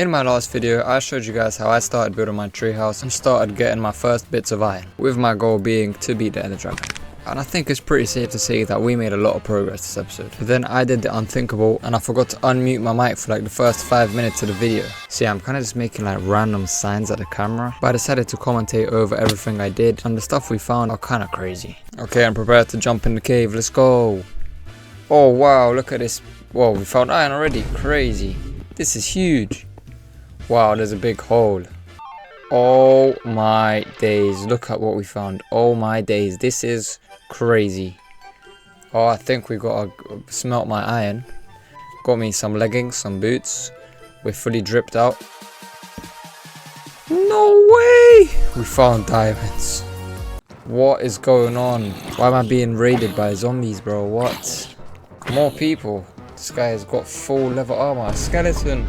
In my last video, I showed you guys how I started building my treehouse and started getting my first bits of iron, with my goal being to beat the Ender Dragon. And I think it's pretty safe to say that we made a lot of progress this episode. But then I did the unthinkable and I forgot to unmute my mic for like the first 5 minutes of the video. So yeah, I'm kind of just making like random signs at the camera. But I decided to commentate over everything I did, and the stuff we found are kind of crazy. Okay, I'm prepared to jump in the cave, let's go. Oh wow, look at this. Whoa, we found iron already, crazy. This is huge. Wow, there's a big hole. Oh my days, look at what we found. Oh my days, this is crazy. Oh, I think we gotta smelt my iron. Got me some leggings, some boots. We're fully dripped out. No way! We found diamonds. What is going on? Why am I being raided by zombies, bro? What? More people. This guy has got full leather armor. A skeleton.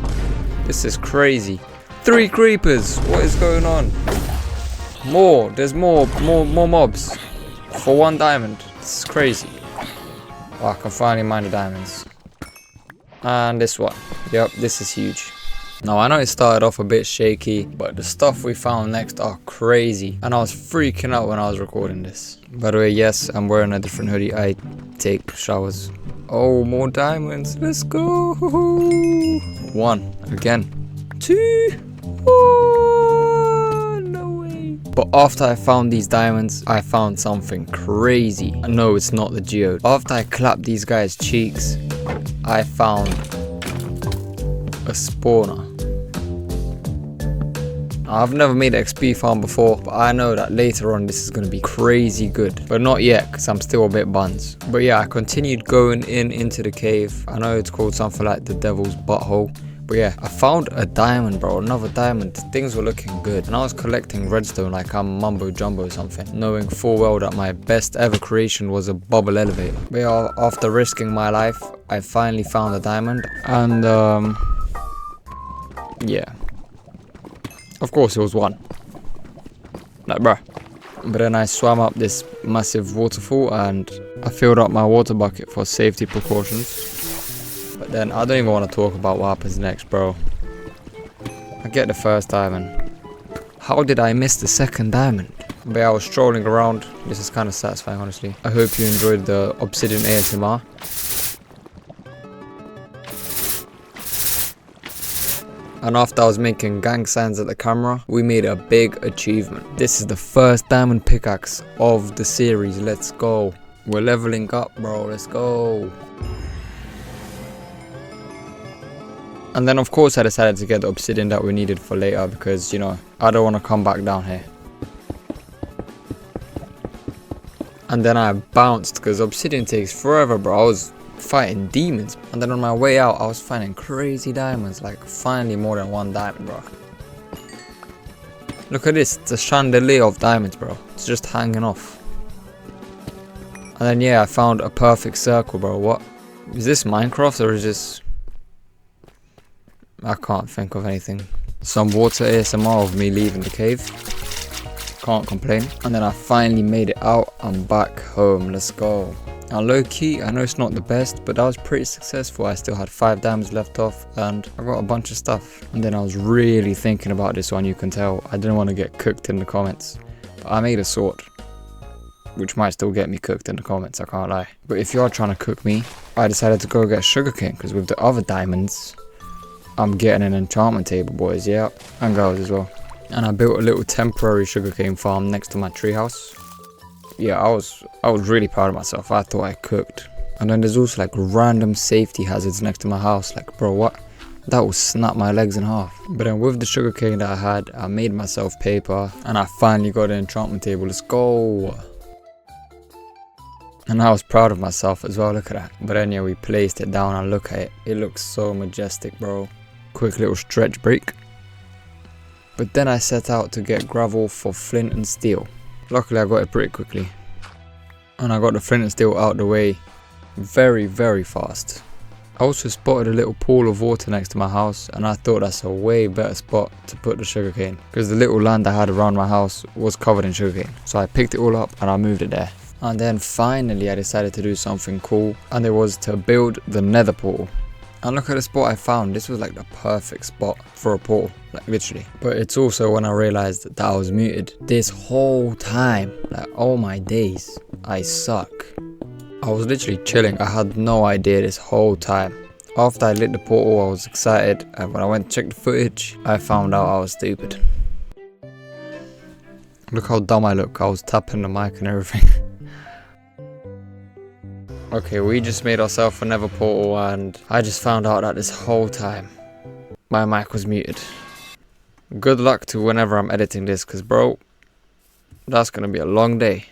This is crazy. 3 creepers. What is going on? More. There's more mobs. For 1 diamond. This is crazy. Oh, I can finally mine the diamonds. And this one. Yep, this is huge. Now, I know it started off a bit shaky, but the stuff we found next are crazy. And I was freaking out when I was recording this. By the way, yes, I'm wearing a different hoodie. I take showers. Oh, more diamonds. Let's go. 1. Again. 2. Oh, no way. But after I found these diamonds, I found something crazy. No, it's not the geode. After I clapped these guys' cheeks, I found a spawner. I've never made an XP farm before, but I know that later on this is going to be crazy good. But not yet, because I'm still a bit buns. But yeah, I continued going into the cave. I know it's called something like the devil's butthole. But yeah, I found a diamond, bro, another diamond. Things were looking good. And I was collecting redstone like I'm mumbo jumbo or something, knowing full well that my best ever creation was a bubble elevator. But yeah, after risking my life, I finally found a diamond. And yeah. Of course it was 1. Like, bruh. But then I swam up this massive waterfall and I filled up my water bucket for safety precautions. But then I don't even want to talk about what happens next, bro. I get the first diamond. How did I miss the second diamond? But yeah, I was strolling around. This is kind of satisfying, honestly. I hope you enjoyed the obsidian ASMR. And after I was making gang signs at the camera, we made a big achievement. This is the first diamond pickaxe of the series. Let's go. We're leveling up, bro. Let's go. And then of course I decided to get the obsidian that we needed for later because, you know, I don't want to come back down here. And then I bounced because obsidian takes forever, bro. I was fighting demons, and then on my way out I was finding crazy diamonds, like finally more than 1 diamond, bro. Look at this, it's a chandelier of diamonds, bro. It's just hanging off. And then yeah, I found a perfect circle, bro. What is this, Minecraft, or is this, I can't think of anything. Some water ASMR of me leaving the cave. Can't complain. And then I finally made it out. I'm back home. Let's go. Now low key, I know it's not the best, but that was pretty successful. I still had 5 diamonds left off and I got a bunch of stuff. And then I was really thinking about this one, you can tell. I didn't want to get cooked in the comments. But I made a sword, which might still get me cooked in the comments, I can't lie. But if you are trying to cook me, I decided to go get sugarcane, because with the other diamonds, I'm getting an enchantment table, boys, yeah, and girls as well. And I built a little temporary sugarcane farm next to my treehouse. Yeah, I was really proud of myself. I thought I cooked. And then there's also like random safety hazards next to my house. Like, bro, what? That will snap my legs in half. But then with the sugarcane that I had, I made myself paper. And I finally got an enchantment table. Let's go. And I was proud of myself as well. Look at that. But then yeah, we placed it down and look at it. It looks so majestic, bro. Quick little stretch break. But then I set out to get gravel for flint and steel. Luckily I got it pretty quickly. And I got the flint and steel out the way very, very fast. I also spotted a little pool of water next to my house, and I thought that's a way better spot to put the sugarcane, because the little land I had around my house was covered in sugarcane. So I picked it all up and I moved it there. And then finally I decided to do something cool, and it was to build the nether portal. And look at the spot I found. This was like the perfect spot for a portal, like literally. But it's also when I realized that I was muted this whole time. Like, oh my days, I suck. I was literally chilling. I had no idea this whole time. After I lit the portal, I was excited, and when I went to check the footage, I found out I was stupid. Look how dumb I look. I was tapping the mic and everything. Okay, we just made ourselves a nether portal, and I just found out that this whole time my mic was muted. Good luck to whenever I'm editing this, because bro, that's gonna be a long day.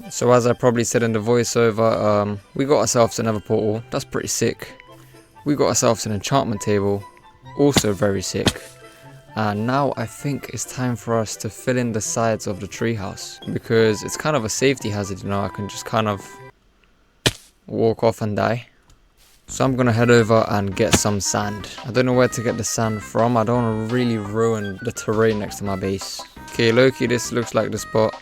So as I probably said in the voiceover, we got ourselves a nether portal. That's pretty sick. We got ourselves an enchantment table. Also very sick. And now I think it's time for us to fill in the sides of the treehouse, because it's kind of a safety hazard, you know. I can just kind of walk off and die. So I'm gonna head over and get some sand. I don't know where to get the sand from. I don't want to really ruin the terrain next to my base. Okay, Loki, this looks like the spot.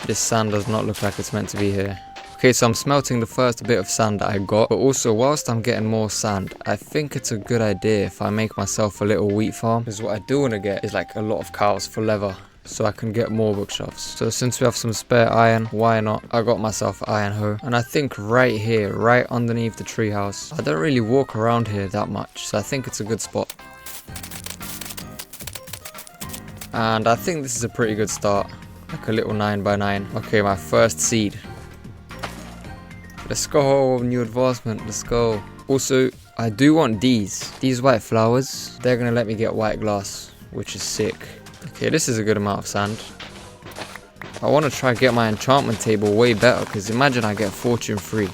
This sand does not look like it's meant to be here. Okay, so I'm smelting the first bit of sand that I got, but also whilst I'm getting more sand, I think it's a good idea if I make myself a little wheat farm, because what I do want to get is like a lot of cows for leather, so I can get more bookshelves. So since we have some spare iron, why not? I got myself an iron hoe, and I think right here, right underneath the treehouse, I don't really walk around here that much, so I think it's a good spot. And I think this is a pretty good start, like a little 9x9. Okay, my first seed. Let's go, new advancement, let's go. Also, I do want these white flowers. They're gonna let me get white glass, which is sick. Okay, this is a good amount of sand. I want to try get my enchantment table way better, because imagine I get fortune 3.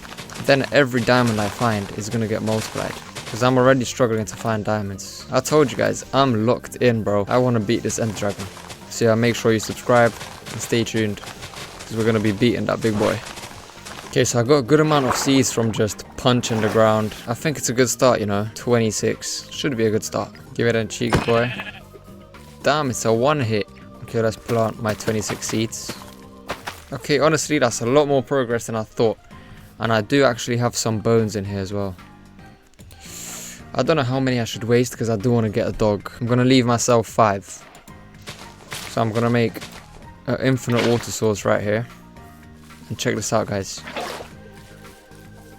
Then every diamond I find is gonna get multiplied, because I'm already struggling to find diamonds. I told you guys, I'm locked in, bro. I want to beat this end dragon. So yeah, make sure you subscribe and stay tuned, because we're gonna be beating that big boy. Okay, so I got a good amount of seeds from just punching the ground. I think it's a good start, you know. 26. Should be a good start. Give it a cheek, boy. Damn, it's a one hit. Okay, let's plant my 26 seeds. Okay, honestly, that's a lot more progress than I thought. And I do actually have some bones in here as well. I don't know how many I should waste, because I do want to get a dog. I'm going to leave myself 5. So I'm going to make an infinite water source right here. And check this out, guys.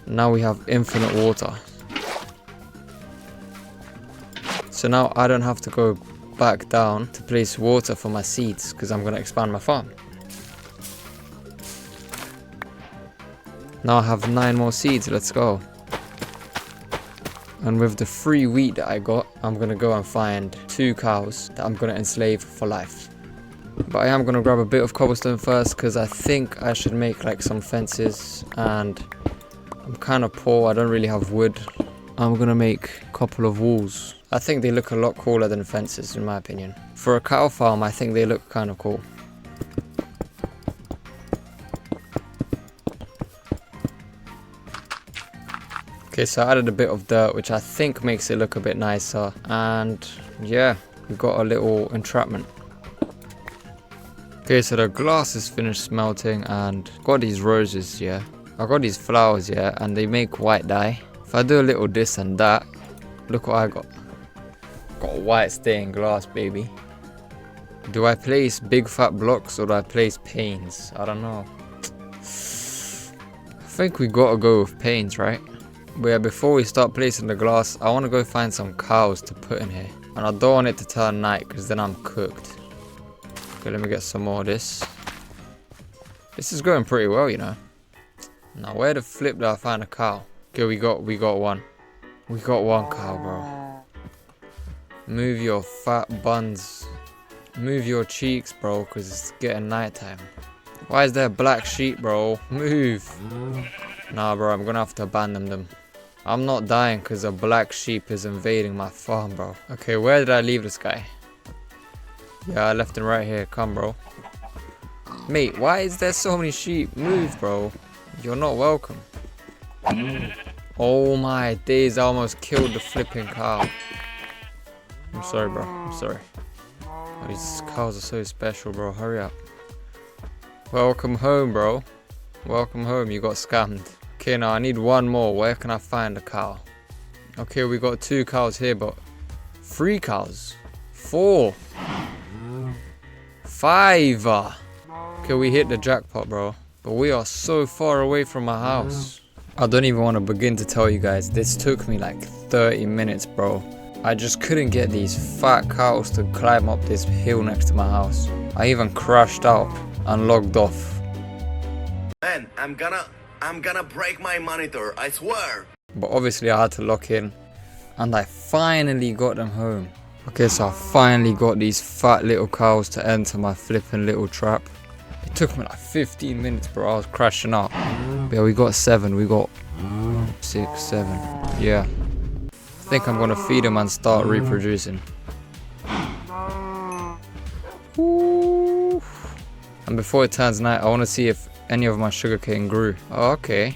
Now we have infinite water. So now I don't have to go back down to place water for my seeds, because I'm going to expand my farm. Now I have 9 more seeds, let's go. And with the free wheat that I got, I'm going to go and find 2 cows that I'm going to enslave for life. But I am going to grab a bit of cobblestone first, because I think I should make like some fences, and I'm kind of poor, I don't really have wood. I'm going to make a couple of walls. I think they look a lot cooler than fences in my opinion. For a cow farm, I think they look kind of cool. Okay, so I added a bit of dirt, which I think makes it look a bit nicer. And yeah, we've got a little entrapment. Okay, so the glass is finished smelting, and got these roses, yeah. I got these flowers, yeah, and they make white dye. If I do a little this and that, look what I got. Got white stained glass, baby. Do I place big fat blocks, or do I place panes? I don't know. I think we gotta go with panes, right? But yeah, before we start placing the glass, I want to go find some cows to put in here. And I don't want it to turn night, because then I'm cooked. Okay, let me get some more of this. This is going pretty well, you know. Now, where the flip did I find a cow? Okay, we got one. We got one cow, bro. Move your fat buns. Move your cheeks, bro, because it's getting nighttime. Why is there a black sheep, bro? Move. Nah, bro, I'm gonna have to abandon them. I'm not dying because a black sheep is invading my farm, bro. Okay, where did I leave this guy? Yeah, I left him right here. Come, bro. Mate, why is there so many sheep? Move, bro. You're not welcome. Oh my days, I almost killed the flipping cow. I'm sorry, bro. I'm sorry. Oh, these cows are so special, bro. Hurry up. Welcome home, bro. Welcome home. You got scammed. Okay, now I need one more. Where can I find a cow? Okay, we got 2 cows here, but 3 cows. 4. 5. Okay, we hit the jackpot, bro. But we are so far away from my house. I don't even want to begin to tell you guys. This took me like 30 minutes, bro. I just couldn't get these fat cows to climb up this hill next to my house. I even crashed out and logged off. Man, I'm gonna break my monitor, I swear. But obviously I had to lock in. And I finally got them home. Okay, so I finally got these fat little cows to enter my flipping little trap. It took me like 15 minutes, bro. I was crashing out. Yeah, we got 7. We got 6, 7. Yeah. I think I'm gonna feed them and start reproducing. Ooh. And before it turns night, I want to see if any of my sugarcane grew. Oh, okay.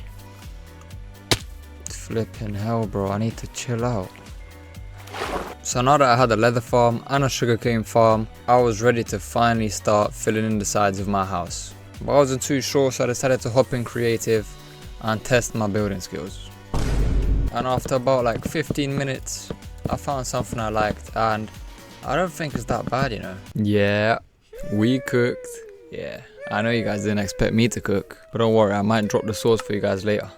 Flipping hell, bro. I need to chill out. So now that I had a leather farm and a sugarcane farm, I was ready to finally start filling in the sides of my house. But I wasn't too sure, so I decided to hop in creative and test my building skills. And after about like 15 minutes, I found something I liked, and I don't think it's that bad, you know. Yeah, we cooked. Yeah, I know you guys didn't expect me to cook, but don't worry, I might drop the sauce for you guys later.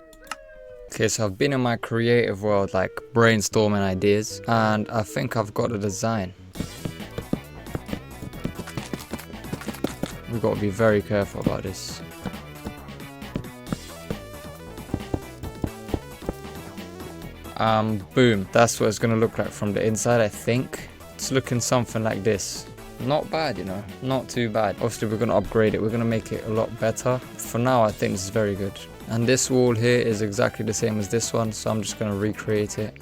Okay, so I've been in my creative world, like brainstorming ideas, and I think I've got a design. We've got to be very careful about this. Boom, that's what it's gonna look like from the inside. I think it's looking something like this. Not bad, you know, not too bad. Obviously we're gonna upgrade it, we're gonna make it a lot better. For now I think this is very good. And this wall here is exactly the same as this one, so I'm just gonna recreate it.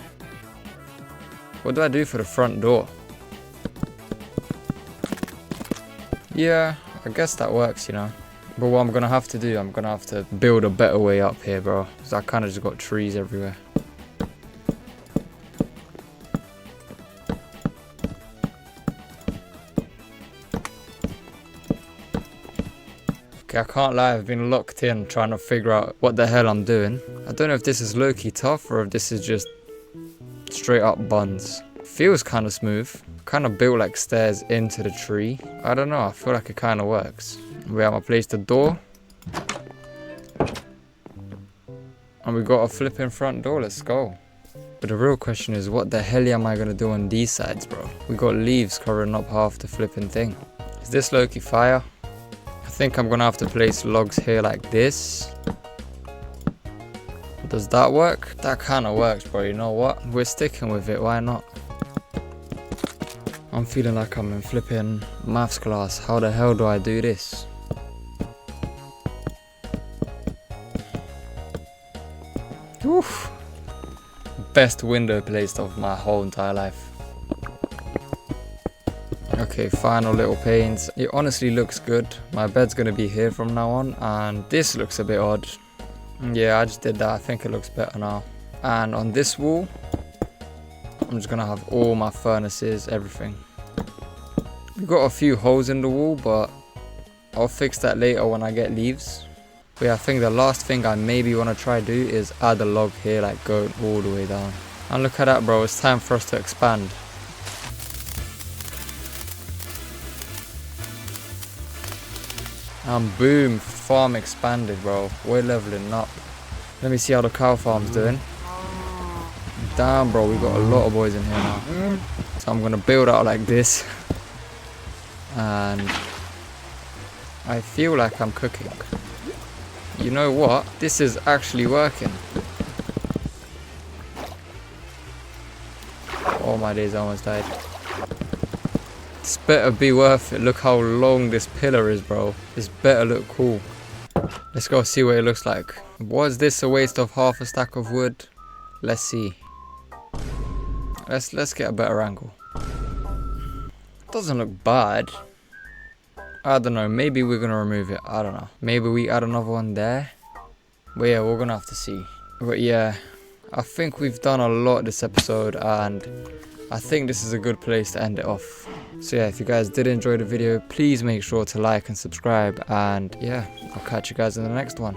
What do I do for the front door? Yeah, I guess that works, you know. But what I'm gonna have to do, I'm gonna have to build a better way up here, bro, because I kind of just got trees everywhere. Okay, I can't lie, I've been locked in trying to figure out what the hell I'm doing. I don't know if this is low-key tough or if this is just straight up buns. Feels kind of smooth. Kind of built like stairs into the tree. I don't know, I feel like it kind of works. We have to place the door. And we got a flipping front door, let's go. But the real question is, what the hell am I going to do on these sides, bro? We got leaves covering up half the flipping thing. Is this low-key fire? I think I'm gonna have to place logs here like this. Does that work? That kind of works, bro. You know what? We're sticking with it. Why not? I'm feeling like I'm in flipping maths class. How the hell do I do this? Oof. Best window placed of my whole entire life. Okay, final little panes. It honestly looks good. My bed's gonna be here from now on, and this looks a bit odd. Yeah, I just did that. I think it looks better now. And on this wall, I'm just gonna have all my furnaces, everything. We've got a few holes in the wall, but I'll fix that later when I get leaves. But yeah, I think the last thing I maybe wanna try to do is add a log here, like going all the way down. And look at that, bro. It's time for us to expand. And boom, farm expanded, bro. We're leveling up. Let me see how the cow farm's doing. Damn, bro, we got a lot of boys in here now. So I'm gonna build out like this. And I feel like I'm cooking. You know what? This is actually working. Oh my days, I almost died. This better be worth it. Look how long this pillar is, bro. This better look cool. Let's go see what it looks like. Was this a waste of half a stack of wood? Let's see. Let's get a better angle. Doesn't look bad. I don't know. Maybe we're gonna remove it. I don't know. Maybe we add another one there. But yeah, we're gonna have to see. But yeah, I think we've done a lot this episode, and I think this is a good place to end it off. So yeah, if you guys did enjoy the video, please make sure to like and subscribe, and yeah, I'll catch you guys in the next one.